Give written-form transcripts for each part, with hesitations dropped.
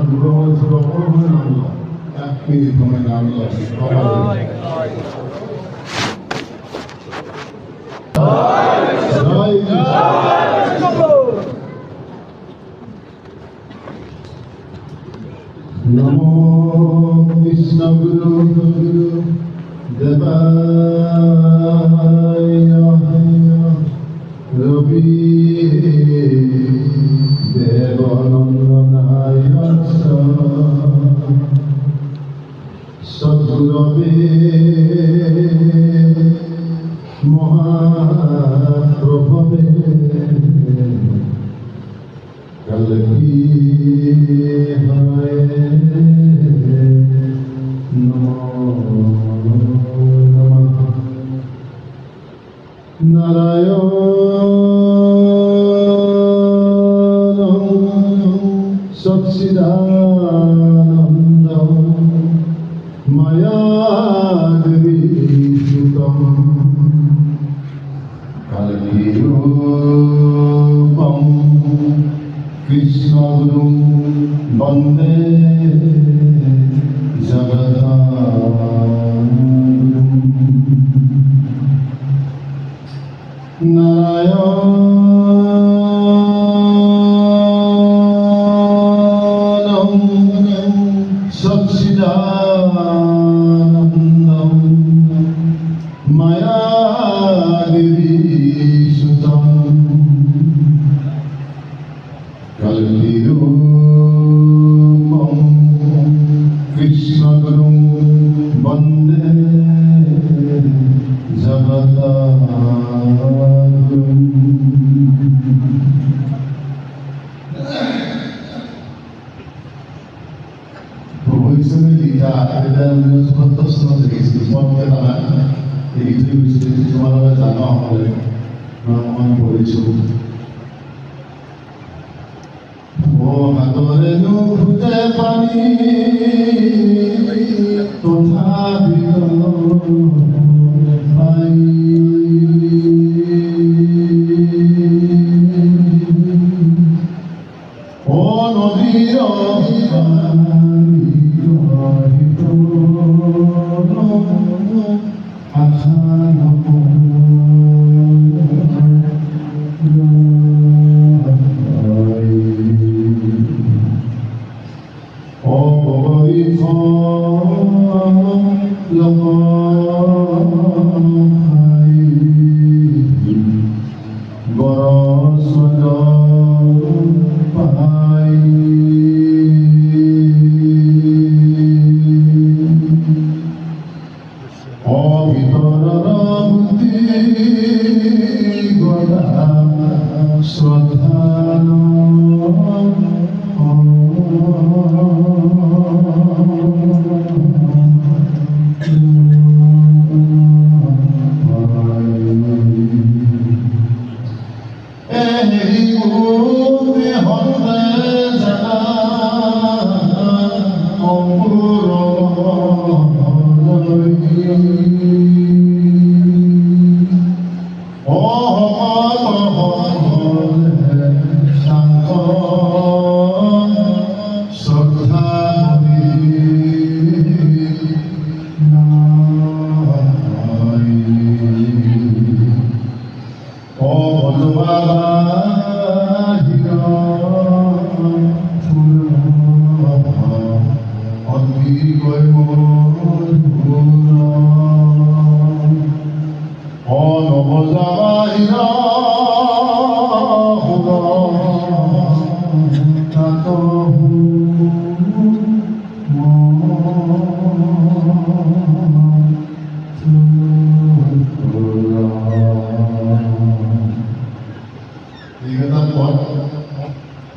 দুটো বলে ছোট অপর হয়ে নামলো 1 মিনিট সময় নামলো নমো কৃষ্ণ গুরু দেবায় রবি দেবনন্দনায় সদ্গুরবে মহাপ্রভবে কলকি হয় নারায়ণ সচ্চিদানন্দম মায়াবিভূতম কলকিরূপম কৃষ্ণগুরুং বন্দে জগদ্গুরুম নারায়ণং সচ্চিদানন্দম মায়াবিভূতম কলকিরূপম কৃষ্ণগুরুং বন্দে জগদ্গুরুম। প্রভু হিসেবে লিখা এটা 1977 চনত লিখিছিল পদকে তারা এই থৈ গৈছিল তোমালোকে জানো সকলোৱে মই পঢ়িছোঁ হাতরে নুতে পানি তথাপিও পাই ও নদীর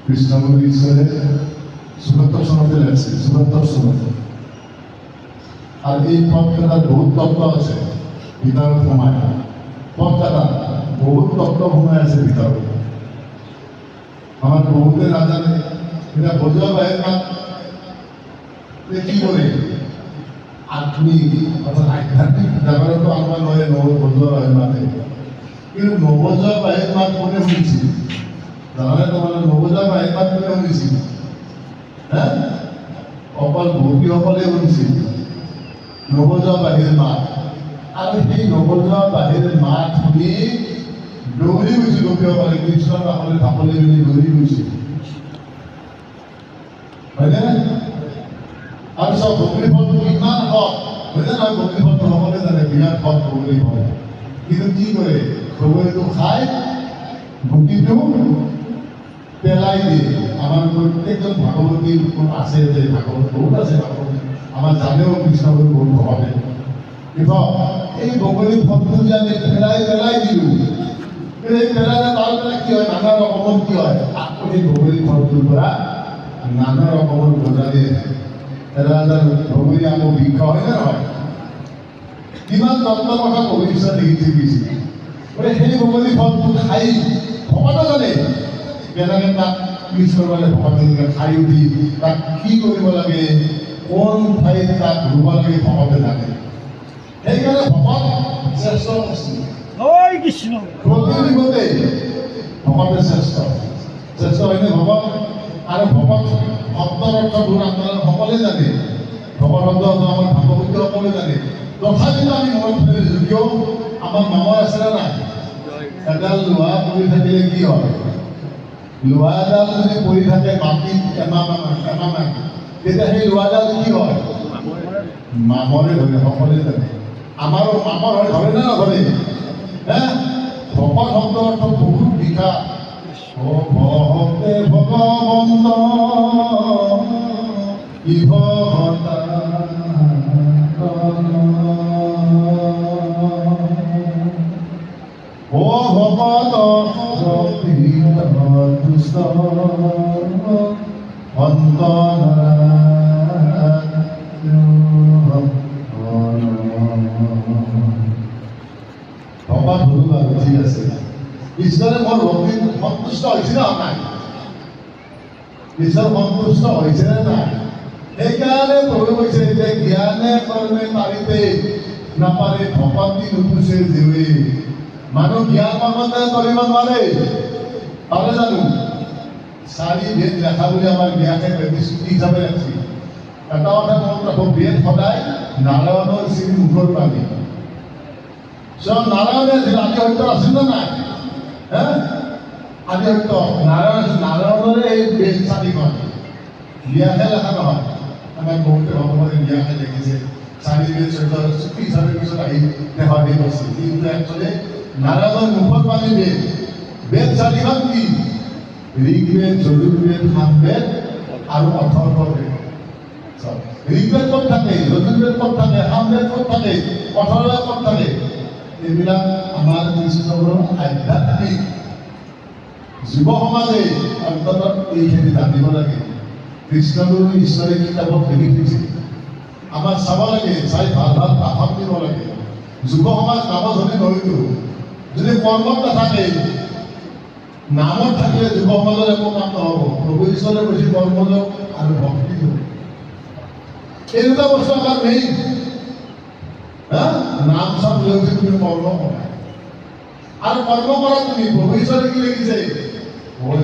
কৃষ্ণগুরু ঈশ্বরে ৭৭ সনতে লেখছে ৭৭ সনতে আর এই পথখানার বহুত তত্ত্ব আছে ভিতৰত সোমাই পথখানা বহুত তত্ত্ব সোমাই আছে ভিতৰত আমার বহুতে নাজানে এটা বোঝা বাহির না কি করে আধুনিক অর্থাৎ আধ্যাত্মিক ব্যাপারে তো আমরা নয় বোঝা বাহির মাতে কিন্তু নবোঝা বাহির মাত মনে শুনছি তাহলে তোমার নবোঝা বাহির মাত মনে শুনেছি হ্যাঁ অকল গোপীসকলে শুনিছিল নৱজোৱা বাঁহীৰ মাত, আৰু সেই নৱজোৱা বাঁহীৰ মাত শুনি দৌৰি গৈছিল গোপীসকলে, কৃষ্ণৰ কাষলৈ ঢাপলি মেলি দৌৰি গৈছিল, হয়নে? আৰু চব বগৰী ফলটো ইমান হওক, হয়নে নহয়? বগৰী ফলটো সকলোৱে জানে বিৰাট হওক বগৰী ফল, কিন্তু কি কৰে, বগৰীটো খাই গুটিটো পেলাই দিয়ে। আমাৰ প্ৰত্যেকজন ভাগৱতী আছে, যে ভাগৱত বহুত আছে, ভাগৱতী আমাৰ জানেও কৃষ্ণগুৰু বহুত ভকতে, কিন্তু এই বগৰী ফলটো যে আমি পেলাই দিলোঁ, কিন্তু এই পেলাই তাৰ পৰা কি হয়, নানা ৰকমৰ কি হয়, আকৌ সেই বগৰী ফলটোৰ পৰা নানা ৰকমৰ গজালি এটা বগৰী আকৌ বৃক্ষ, হয় নে নহয়? কিমান তত্ত্ব কথা ভৱিষ্যত লিখি গতিকে সেই বগৰী ফলটো খাই ভকতে জানে কেনেকৈ তাক পিছ কৰিব লাগে, ভকতে খাই উঠি তাক কি কৰিব লাগে, কোন ঠাইত তাক ৰুব লাগে, ভকতে জানে। সেইকাৰণে ভকত শ্ৰেষ্ঠ বস্তু, প্ৰতি দিশতে ভকতে শ্ৰেষ্ঠ হয়নে ভকত? আৰু ভকত শব্দৰ অৰ্থবোৰ আপোনালোকে সকলোৱে জানে, ভকত শব্দ আমাৰ ভাগৱতী সকলোৱে জানে, তথাপিতো আমি মনত ধৰিছোঁ, কিয় আমাৰ মামৰ আছেনে নাই? এডাল লোহা পৰি থাকিলে কি হয়, লোহাডাল যদি পৰি থাকে মাটিত এমাহ তেতিয়া সেই লোহাডাল কি হয়, মামৰে ধৰে, সকলোৱে জানে। আমাৰো মামৰ হয়, ধৰে নে নধৰে? ভকত শব্দ অৰ্থ বহুত বিশাল। ভক্তে ভগৱন্ত ইভতা ও ভকত দুষ্ট ভকত হলো আৰু ঠিক আছে, ঈশ্বৰে মোৰ ভক্তি সন্তুষ্ট হৈছে নে নাই? ঈশ্বৰ সন্তুষ্ট হৈছে নে নাই? সেইকাৰণে প্ৰভু কৈছে যে জ্ঞানে কৰ্মে পাৰিতে নাপাৰে ভকতি নুপুছে জীৱে। মানুহ জ্ঞান কৰ্মতে কৰিব নোৱাৰে, পাৰে জানো? 4 বেদ লেখা বুলি আমাৰ জ্ঞানে প্ৰতিশ্ৰুতি হিচাপে ৰাখিছে। এটা কথা মনত ৰাখক, বেদ সদায় নাৰায়ণৰ শ্ৰীমুখৰ বাণী। নাৰায়ণে আদি সত্য আছিল নে নাই? আদি সত্য নাৰায়ণৰে এই বেদ 4খন জ্ঞানে লেখা নহয়। আমাৰ বহুতে ভগৱানে জ্ঞানে লিখিছে 4 বেদ চৈধ্য চুক্তি হিচাপে পিছত আহি দেখা দি গৈছে, কিন্তু একচুৱেলি নাৰায়ণৰ মুখৰ বাণী বেদ 4খন কি? ঋগ্বেদ, যজুৰ্বেদ, সামবেদ আৰু অথৰ্ববেদ। ঋগ্বেদ ক'ত থাকে, যজুৰ্বেদ ক'ত থাকে, সামবেদ ক'ত থাকে, অথৰ্ববেদ ক'ত থাকে? এইবিলাক আমাৰ কৃষ্ণগুৰুৰ আধ্যাত্মিক যুৱ সমাজে অন্ততঃ এইখিনি জানিব লাগে। কৃষ্ণগুৰু ঈশ্বৰে কিতাপত লিখি থৈছে, আমাৰ চাব লাগে, চাই ভাল ভাষণ দিব লাগে। যুৱ সমাজ নামধনী নহয়তো, যদি কৰ্মত নাথাকে, নামত থাকিলে যুৱ সমাজৰ একো কাম নহ'ব। প্ৰভু ঈশ্বৰে কৈছে কৰ্মযোগ আৰু ভক্তি যোগ, এই দুটা বস্তু আমাৰ মেইন। নাম চাম লৈ তুমি কৰ্ম কৰা, আৰু কৰ্ম কৰা তুমি প্ৰভু ঈশ্বৰে কি লিখিছে,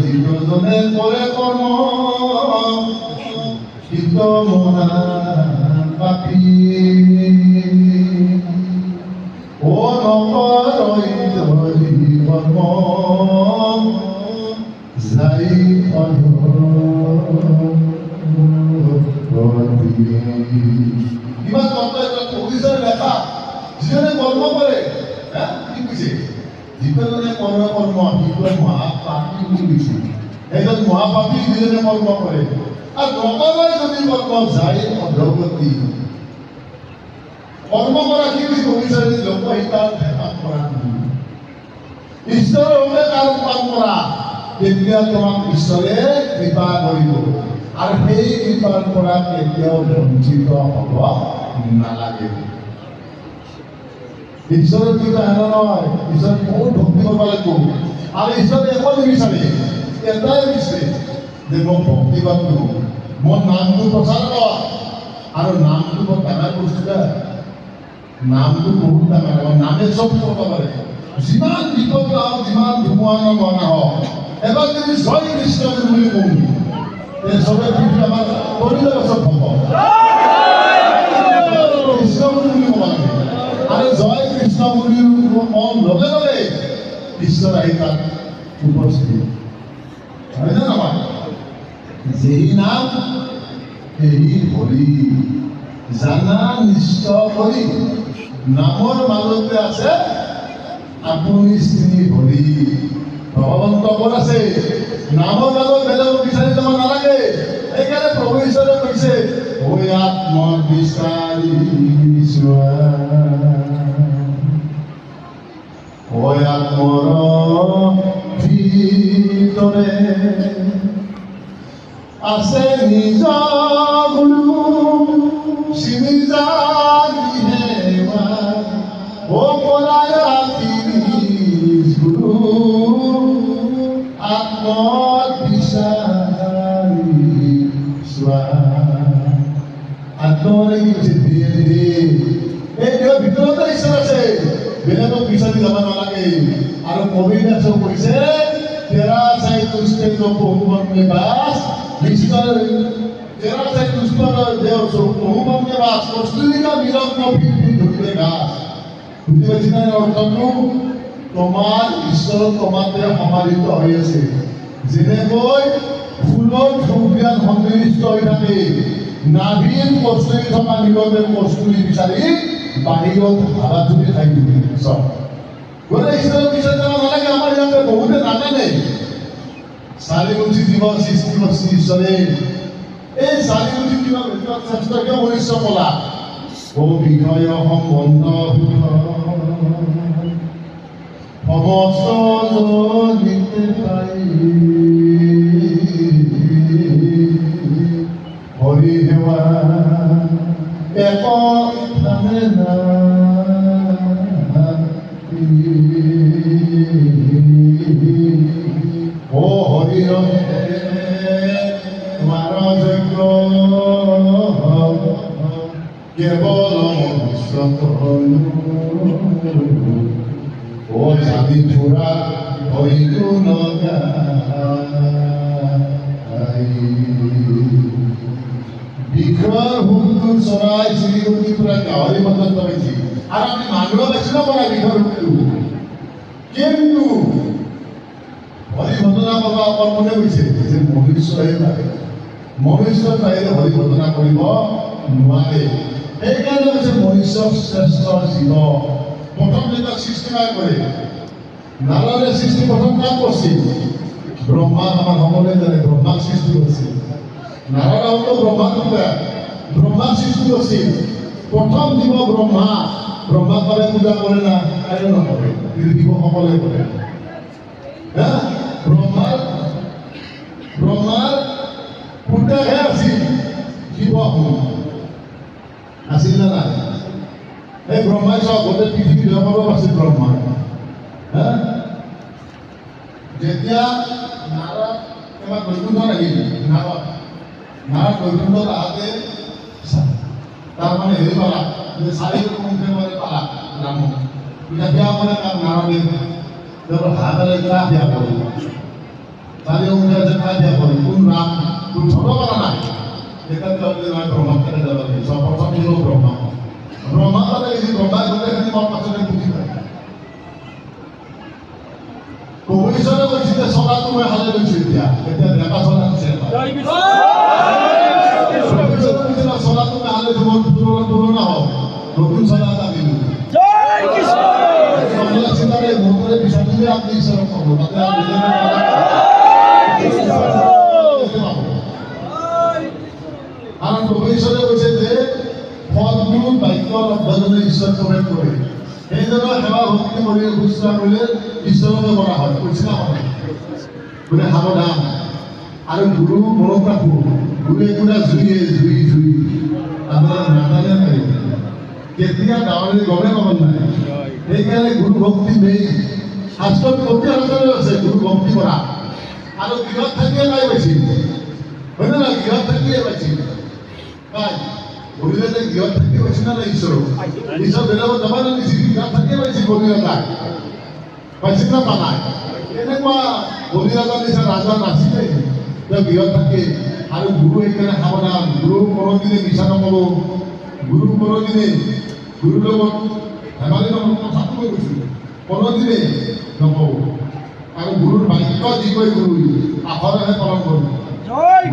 যিজনে কৰে কৰ্ম হিত মনা পাপী, ও নকৰই কৰ্ম যাই কিমান কৰ্তব্য লেখা, যিজনে কৰ্ম কৰে, কি কৈছে, যিজনে কৰ্ম সিজনে মহাপাপী বুলি কৈছে। সেইজন মহাপাপী যিজনে কৰ্ম কৰে, আৰু নকৰে যদি কৰ্ম যায় অধোগতি। কৰ্ম কৰা কি বুলি কৈছে, লোকহিতাৰ কাম কৰা, ঈশ্বৰৰ বাবে কাম কৰা, তেতিয়া তোমাক ঈশ্বৰে কৃপা কৰিব, আৰু সেই কৃপাৰ পৰা কেতিয়াও বঞ্চিত হ'ব নালাগে। ঈশ্বৰৰ কৃপা এনে নহয়, ঈশ্বৰ বহুত ভক্তি কৰিব লাগিব, আৰু ঈশ্বৰে একো নিবিচাৰে, এটাই বিচাৰে যে মই ভক্তি কৰোঁ, মোৰ নামটো প্ৰচাৰ কৰ। আৰু নামটো বৰ ডাঙৰ বস্তু, নামটো বহুত ডাঙৰ, আমাৰ নামে চব কৰিব পাৰে। যিমান বিপদ নহওক, যিমান ধুমুহা নহওক, এবাৰ যদি জয় কৃষ্ণ বুলি কওঁ, এই চবে পৃথিৱী আমাৰ কৰিলে পাছত হ'ব কৃষ্ণ বুলি ক'ব লাগে আৰু জয় কৃষ্ণ বুলি মন লগে লগে কৃষ্ণৰ আহি তাত উপস্থিত হয় নে নহয় যেই নাম সেই হৰি জানা নিশ্চয় কৰি নামৰ মাজতে আছে আপুনি শ্ৰী হৰি ভগৱন্ত ক'ত আছে নামৰ মাজত বেলেগ বিচাৰি যাব নালাগে সেইকাৰণে প্ৰভু ঈশ্বৰে কৈছে ঐ আত্ম বিচাৰি চোৱা ঐ আত্মৰ ভিতৰে আছে নিজ গুৰু চিনি জানিহেৱা ও পৰায়া তিৰিছ গুৰু আত্মবিচাৰি চোৱা আত্মৰে কি হৈছে দেহ এই দেহৰ ভিতৰতে ঈশ্বৰ আছে বেলেগক বিচাৰি যাব নালাগে আৰু কবিদাসে কৈছে তেৰা চাই তুষ্টে বহুমন মে বাস ঈশ্বৰ তেৰা চাই তুষ্ট দেহ বহুমন মে বাস কস্তুৰিকা বিৰক নফিৰ ধুতে গাছ বুজি পাইছি না অৰ্থটো তোমাৰ ঈশ্বৰ তোমাতে সমাহিত হৈ আছে যেনেকৈ ফুলৰ সুবিধাত সন্নিৱিষ্ট হৈ থাকে নাভিৰ কস্তুৰি থকা নিগমে কস্তুৰি বিচাৰি বাহিৰত হাবাথুৰি খাই দিবি চব গ'লে ঈশ্বৰৰ বিচাৰি যাব নালাগে আমাৰ ইয়াতে বহুতে নাজানে চাৰিমুখী জীৱ সৃষ্টি কৰিছে ঈশ্বৰে এই চাৰিমুখী জীৱ ভিতৰত শ্ৰেষ্ঠ কিয় মনুষ্য কলা ও বিষয় সম্বন্ধ সমস্ত জনিতে পাই হৰি সেৱা এক নামে ও হৰি তোমাৰ যজ্ঞ কেৱল ও জানি ফুৰা হৰিটো নগাই বিষৰ হুমটো চৰাই চিৰিকটি পুৰা গাহৰি মতন পাইছে আৰু আমি মানুহ পাইছো ন পৰা বিষৰ হুমটো কিন্তু হৰি ঘটনা কৰিব অকল মনে কৈছে যে মনুষ্যহে পাৰে মনুষ্যৰ বাহিৰে হৰি ঘটনা কৰিব নোৱাৰে সেইকাৰণে কৈছে মনুষ্য শ্ৰেষ্ঠ জীৱ প্ৰথম যেতিয়া সৃষ্টি কৰে নাৰদে সৃষ্টি প্ৰথম কাক কৰিছিল ব্ৰহ্মাক আমাৰ সকলোৱে জানে ব্ৰহ্মাক সৃষ্টি কৰিছিল নাৰদ হ'ল ব্ৰহ্মাক সৃষ্টি কৰিছিল প্ৰথম জীৱ ব্ৰহ্মাক পাৰে পূজা কৰে না আৰু নকৰে জীৱ সকলোৱে কৰে ব্ৰহ্মাৰ পুতেকহে আছিল শিৱ আছিল নে নাই এই ব্ৰহ্মাই চব গোটেই পৃথিৱীৰ সকলো আছিল ব্ৰহ্মা যেতিয়া নাৰদ এবাৰ বৈকুণ্ঠ আহিল নাৰদ বৈকুণ্ঠত আহোঁতে তাৰমানে হেৰি পালা যে চাৰিও মুখে মানে পালা ৰাম এতিয়া বিয়া কৰে তাক নাৰদে তেওঁৰ হাতেৰে কিবা বিয়া কৰিল চাৰিও মুখে যে কিবা বিয়া কৰিল কোন ৰাম কোন থব পৰা নাই তেতিয়া নহয় ব্ৰহ্মাক কেনে যাব লাগে চব প্ৰথম দিলো ব্ৰহ্মা তাতে এই ব্ৰহ্মাই গোটেইখিনি মোৰ পাছতে বুজি পায় প্ৰভু ঈশ্বৰে কৈছে যে চলাটো মই হালে লৈছোঁ এতিয়া ডেকা চলা দিছে চলাটো মই হালে তুলনা হওক নতুন চলা এটা দিলো চিন্তাৰে মুখৰে বিচাৰিলে আপুনি ঈশ্বৰক ক'ব তাতে আৰু প্ৰভু ঈশ্বৰে কৈছে যে ফলমূল বাক্যৰ অভ্যাসনে ঈশ্বৰ প্ৰৱেশ কৰে সেইজনৰ সেৱা ভক্তি কৰি শুশ্ৰূষা কৰিলে ঈশ্বৰকে কৰা হয় কৈছে না বোলে সাৱধান আৰু গুৰু মনত ৰাখো গুৰুৱে পুৰা জুই আপোনাৰ নাজানে নাই কেতিয়া ডাঙৰে গমে পাব নাই সেইকাৰণে গুৰু ভক্তি মেইন শাস্ত্ৰত প্ৰতি শাস্ত্ৰতে আছে গুৰু ভক্তি কৰা আৰু গৃহত থাকিয়ে পাই পাইছিল হয় নে নাই গৃহত থাকিয়ে পাইছিল পাই গভীৰে যে গৃহত থাকি পাইছিল না ঈশ্বৰ বেলেগত যাব নালাগিছিল গৃহত থাকিয়ে পাইছিল গভীৰে তাক পাইছিল না পা নাই এনেকুৱা গভীৰতাৰ নিচিনা ৰাজা নাছিলে তেওঁ গৃহত থাকে আৰু গুৰু সেইকাৰণে সাৱধান গুৰু কোনোদিনে মিছা নক'ব গুৰু কোনোদিনে গুৰুৰ লগত ধেমালি কথাটো কৈ গৈছিল কোনোদিনে নক'ব আৰু গুৰুৰ বাক্য যি কৈ গুৰু আখৰেহে পালন কৰিব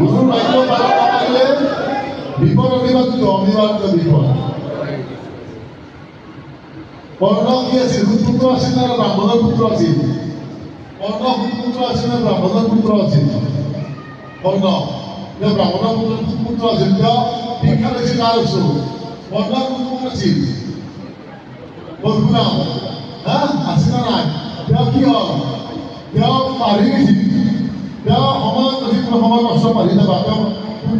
গুৰুৰ বাক্য পালন নকৰিলে বিপদ অনিবাৰ্য বিপদ কৰ্ণ কি আছিল সুপুত্ৰ আছিল নে ব্ৰাহ্মণৰ পুত্ৰ আছিল কৰ্ণ সুপুত্ৰ আছিল নে ব্ৰাহ্মণৰ পুত্ৰ আছিল কৰ্ণ তেওঁ ব্ৰাহ্মণৰ পুত্ৰ আছিল তেওঁ শিক্ষা লৈছিল কাৰ ওচৰত কৰ্ণৰ পুত্ৰ আছিল পৰশুৰাম হা আছিল নে নাই তেওঁ কি হ'ল তেওঁ পাহৰি গৈছিল তেওঁ সময়ত গৈছিল সময় নষ্ট পাহৰি যাবা তেওঁ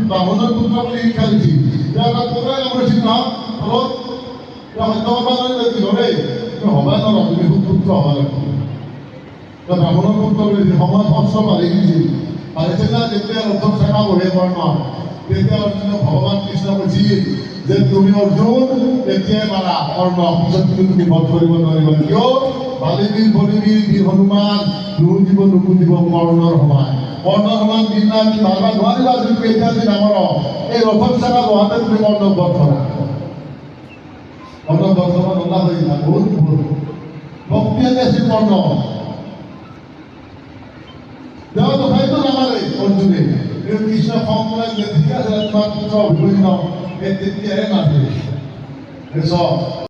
ব্ৰাহ্মণৰ পুত্ৰ বুলি শিক্ষা দিছিল তেওঁ এটা পুৰাই কৰিছিল নহয় ফলত তেওঁ সত্য কথা কি ধৰে হ'বা নোৱাৰা তুমি সুপুত্ৰ হ'ব লাগিব তেওঁ ব্ৰাহ্মণৰ পুত্ৰ বুলি সময়ত কষ্ট পাহৰি গৈছিল পাহৰিছিল না যেতিয়া অৰ্জুন চেকা বহে কৰ্ণ তেতিয়া অৰ্জুনক ভগৱান কৃষ্ণ কৈছিল যে তুমি অৰ্জুন তেতিয়াই মাৰা কৰ্ণ পিছত তুমি বধ কৰিব নোৱাৰিবা কিয় বালিবীৰ বলিবীৰ বীৰ হনুমান নুবুজিব কৰ্ণৰ সমান কৰ্ণৰ সমান বীৰ নাই তুমি মাৰিবা নোৱাৰিবা যদি তুমি এতিয়া যদি নামৰ এই ৰথৰ চেকা বহাতে তুমি কৰ্ণক বধ কৰা কৰ্ণ বৰ্তমান নলা হৈ যায় বহুত ভক্তিয়াতে আছিল কৰ্ণ তেওঁ তথাপিতো নামাৰে অৰ্জুনে কৃষ্ণ খং কৰে ঠিক আছে তোমাৰ পুত্ৰ অভিমন্যু তেতিয়াহে মাৰে